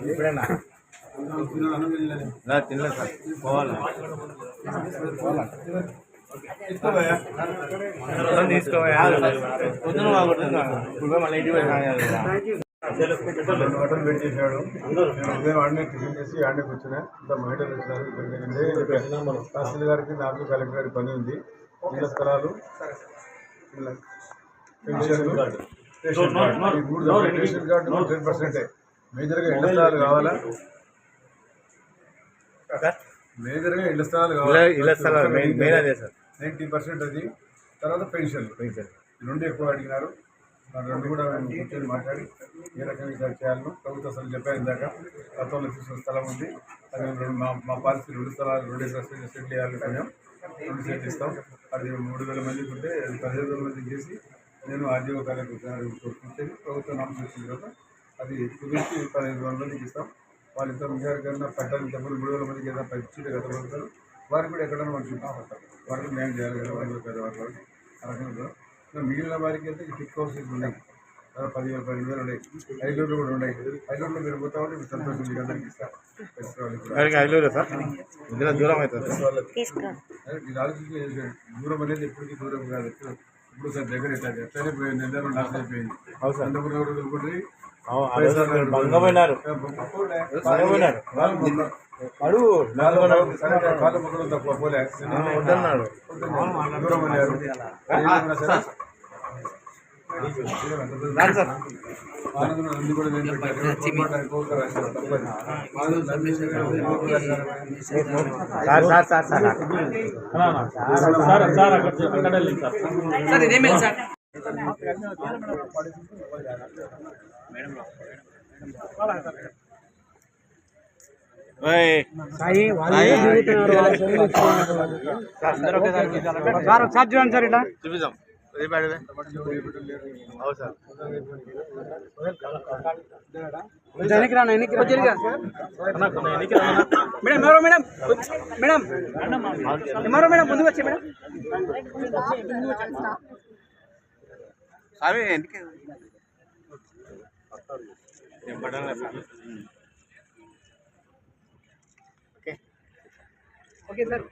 ఇప్పుడేనా తినలేదు సార్ పోవాలి తీసుకోవాలి మళ్ళీ ఇంటికి హోటల్ పెట్టి చేశాడు ఉదయం ఆడనే టిఫిన్ చేసి ఆడనే కూర్చున్నా ఇంత మహిళలు వచ్చారు తహసీల్ గారికి నాకు కలెక్టర్ గారికి పని ఉంది ఇళ్ల స్థలాలు పెన్షన్లు రేషన్ కార్డు ఈ మూడు రేషన్ కార్డు 10% మేజర్గా ఇళ్ల స్థలాలు కావాలా మేజర్గా ఇళ్ల స్థలాలు కావాలి 90% అది తర్వాత పెన్షన్లు రెండు ఎక్కువ అడిగినారు రెండు కూడా కూర్చొని మాట్లాడి ఏ రకంగా చేయాలను ప్రభుత్వం అసలు చెప్పారు ఇందాక గతంలో తీసుకున్న స్థలం ఉంది అది మా పాలసీ 2 స్థలాలు 2 ఎకరాలు సెటిల్ చేయాలి కొంచెం 2 సెటిల్ ఇస్తాం అది 3,000 మందికి ఉంటే అది 15,000 మందికి చేసి నేను ఆర్డీఓ కూర్చొని ప్రభుత్వం నామం వచ్చిన తర్వాత అది కుదిరించి 15,000 మందికి ఇస్తాం వాళ్ళిద్దరు ఇంకెవరికైనా పెట్టాలి ఇంతకుముందు 3,000 మందికి ఏదైనా పరిస్థితి గత ప్రభుత్వాలు వారికి కూడా ఎక్కడైనా మనం చూపిస్తాం వారికి న్యాయం చేయాలి కదా వాళ్ళు పేదవాళ్ళు ఆ రకంగా మిగిలిన వారికి అయితే టిక్ హౌసెస్ ఉన్నాయి 10,000-12,000 ఉన్నాయి ఐలూరులో కూడా ఉన్నాయి ఐలూరులో మీరు పోతా ఉంటే మీరు సంతోషం మీకు అందరికీ ఇస్తారు దూరం అవుతుంది మీరు ఆలోచించి దూరం అనేది ఎప్పటికీ దూరం కాదు ఇప్పుడు సార్ దగ్గర అవుతుంది ఎట్లయినా పోయింది నెలలో నాశనం అయిపోయింది అందరూ వదులుకుంటే కాలు మొక్కలు తక్కువ పోలే దూరం అన్నారు అన్ని కూడా నేను సార్ చూడండి సార్ ఇట్లా చూపిద్దాం మేడం ముందుకు వచ్చే మేడం ఓకే సార్